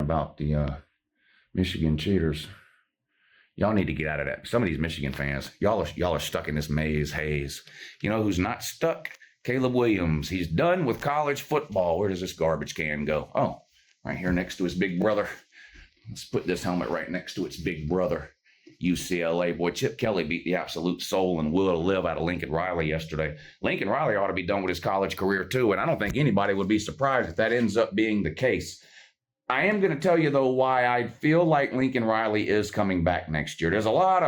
about the Michigan cheaters. Y'all need to get out of that. Some of these Michigan fans, y'all are stuck in this haze. You know who's not stuck? Caleb Williams. He's done with college football. Where does this garbage can go? Oh, right here next to his big brother. Let's put this helmet right next to its big brother. UCLA. Boy, Chip Kelly beat the absolute soul and will to live out of Lincoln Riley yesterday. Lincoln Riley ought to be done with his college career too, and I don't think anybody would be surprised if that ends up being the case. I am going to tell you, though, why I feel like Lincoln Riley is coming back next year. There's a lot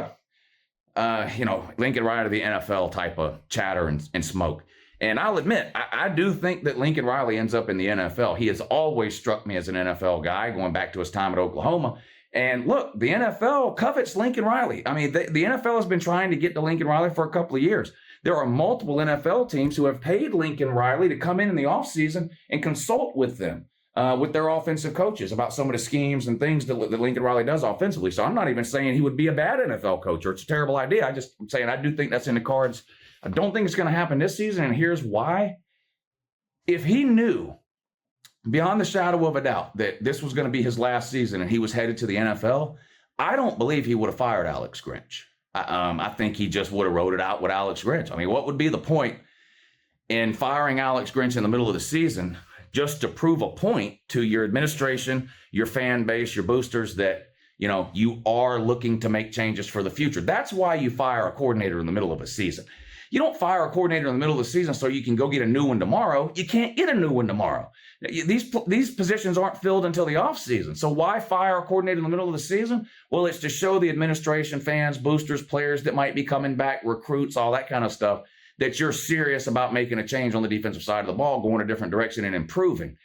of, Lincoln Riley, the NFL type of chatter and smoke. And I'll admit, I do think that Lincoln Riley ends up in the NFL. He has always struck me as an NFL guy, going back to his time at Oklahoma. And look, the NFL covets Lincoln Riley. I mean, the NFL has been trying to get to Lincoln Riley for a couple of years. There are multiple NFL teams who have paid Lincoln Riley to come in the offseason and consult with them. With their offensive coaches about some of the schemes and things that Lincoln Riley does offensively. So I'm not even saying he would be a bad NFL coach or it's a terrible idea. I'm saying I do think that's in the cards. I don't think it's going to happen this season, and here's why. If he knew beyond the shadow of a doubt that this was going to be his last season and he was headed to the NFL, I don't believe he would have fired Alex Grinch. I think he just would have wrote it out with Alex Grinch. I mean, what would be the point in firing Alex Grinch in the middle of the season just to prove a point to your administration, your fan base, your boosters that, you are looking to make changes for the future? That's why you fire a coordinator in the middle of a season. You don't fire a coordinator in the middle of the season so you can go get a new one tomorrow. You can't get a new one tomorrow. These positions aren't filled until the offseason. So why fire a coordinator in the middle of the season? Well, it's to show the administration, fans, boosters, players that might be coming back, recruits, all that kind of stuff, that you're serious about making a change on the defensive side of the ball, going a different direction and improving.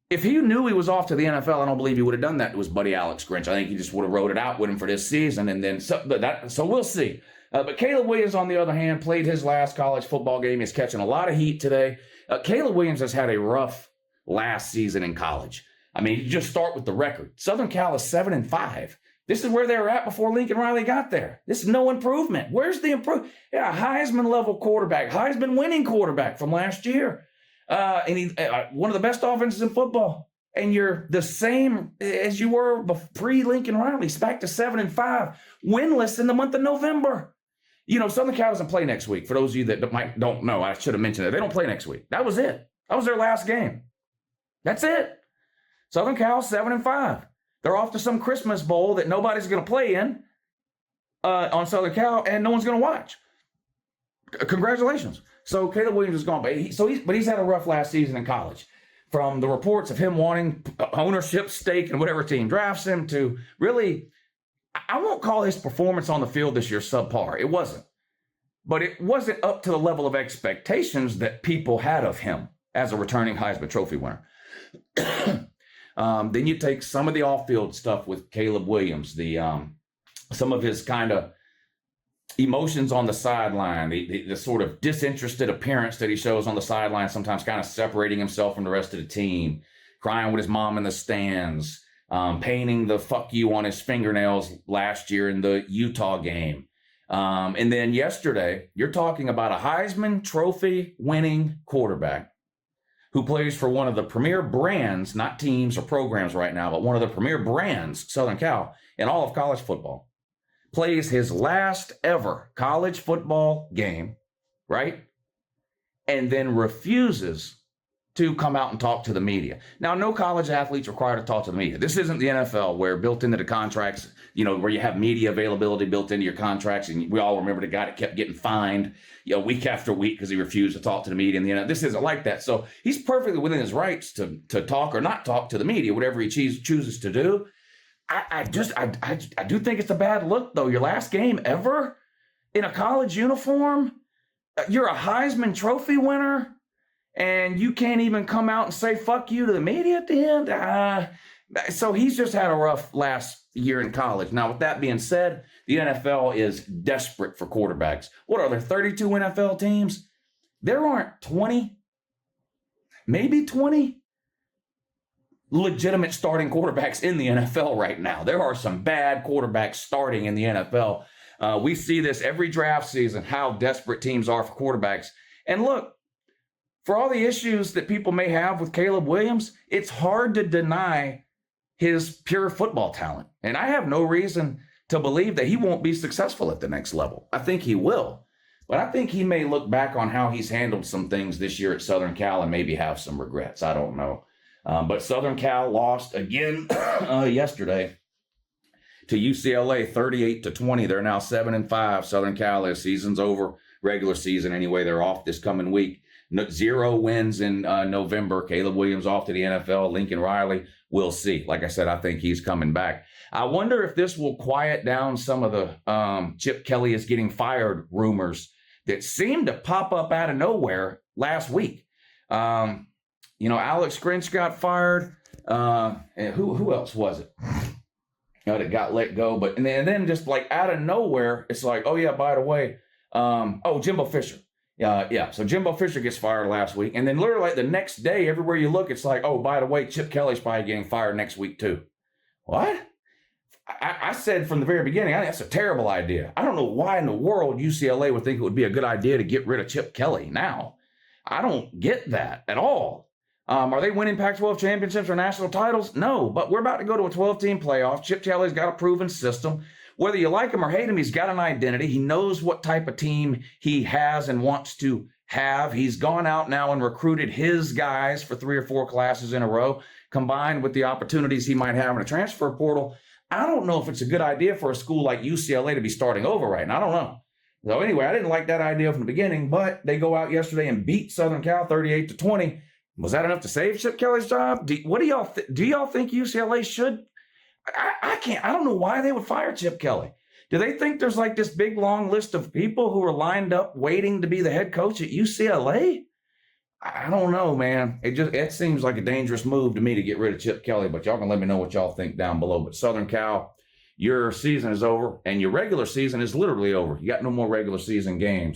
If he knew he was off to the NFL, I don't believe he would have done that to his buddy Alex Grinch. I think he just would have wrote it out with him for this season. And then, so we'll see. But Caleb Williams, on the other hand, played his last college football game. He's catching a lot of heat today. Caleb Williams has had a rough last season in college. I mean, you just start with the record. Southern Cal is 7-5. This is where they were at before Lincoln Riley got there. This is no improvement. Where's the improvement? Yeah, Heisman level quarterback, Heisman winning quarterback from last year. And he one of the best offenses in football. And you're the same as you were pre-Lincoln Riley. It's back to 7-5, winless in the month of November. Southern Cal doesn't play next week. For those of you that don't know, I should have mentioned that. They don't play next week. That was it. That was their last game. That's it. Southern Cal, 7-5. They're off to some Christmas bowl that nobody's going to play in on Southern Cal, and no one's going to watch. Congratulations. So Caleb Williams is gone, but he's had a rough last season in college. From the reports of him wanting ownership stake in whatever team drafts him to really, I won't call his performance on the field this year subpar. It wasn't. But it wasn't up to the level of expectations that people had of him as a returning Heisman Trophy winner. Then you take some of the off-field stuff with Caleb Williams, some of his kind of emotions on the sideline, the sort of disinterested appearance that he shows on the sideline, sometimes kind of separating himself from the rest of the team, crying with his mom in the stands, painting the fuck you on his fingernails last year in the Utah game. And then yesterday, you're talking about a Heisman Trophy winning quarterback who plays for one of the premier brands, not teams or programs right now, but one of the premier brands, Southern Cal, in all of college football, plays his last ever college football game, right? And then refuses to come out and talk to the media. Now, no college athlete's required to talk to the media. This isn't the NFL where built into the contracts, where you have media availability built into your contracts. And we all remember the guy that kept getting fined, week after week because he refused to talk to the media. And this isn't like that. So he's perfectly within his rights to talk or not talk to the media, whatever he chooses to do. I do think it's a bad look, though. Your last game ever in a college uniform, you're a Heisman Trophy winner, and you can't even come out and say fuck you to the media at the end. So he's just had a rough last year in college. Now, with that being said, the NFL is desperate for quarterbacks. What are there, 32 NFL teams? There aren't 20, maybe 20 legitimate starting quarterbacks in the NFL right now. There are some bad quarterbacks starting in the NFL. We see this every draft season, how desperate teams are for quarterbacks. And look, for all the issues that people may have with Caleb Williams, it's hard to deny his pure football talent. And I have no reason to believe that he won't be successful at the next level. I think he will. But I think he may look back on how he's handled some things this year at Southern Cal and maybe have some regrets. I don't know. But Southern Cal lost again yesterday to UCLA 38-20. They're now 7-5. Southern Cal is. Season's over. Regular season anyway. They're off this coming week. 0 wins in November. Caleb Williams off to the NFL. Lincoln Riley, we'll see. Like I said, I think he's coming back. I wonder if this will quiet down some of the Chip Kelly is getting fired rumors that seemed to pop up out of nowhere last week. Alex Grinch got fired. And who else was it? That got let go. But and then just like out of nowhere, it's like, oh yeah, by the way, Jimbo Fisher. So Jimbo Fisher gets fired last week. And then literally like the next day, everywhere you look, it's like, oh, by the way, Chip Kelly's probably getting fired next week too. What? I said from the very beginning, I think that's a terrible idea. I don't know why in the world UCLA would think it would be a good idea to get rid of Chip Kelly now. I don't get that at all. Are they winning Pac-12 championships or national titles? No, but we're about to go to a 12-team playoff. Chip Kelly's got a proven system. Whether you like him or hate him, he's got an identity. He knows what type of team he has and wants to have. He's gone out now and recruited his guys for 3 or 4 classes in a row, combined with the opportunities he might have in a transfer portal. I don't know if it's a good idea for a school like UCLA to be starting over right now. I don't know. So anyway, I didn't like that idea from the beginning, but they go out yesterday and beat Southern Cal 38-20. Was that enough to save Chip Kelly's job? What do y'all do? Y'all think UCLA should? I don't know why they would fire Chip Kelly. Do they think there's like this big long list of people who are lined up waiting to be the head coach at UCLA? I don't know, man. It seems like a dangerous move to me to get rid of Chip Kelly, but y'all can let me know what y'all think down below. But Southern Cal, your season is over, and your regular season is literally over. You got no more regular season games.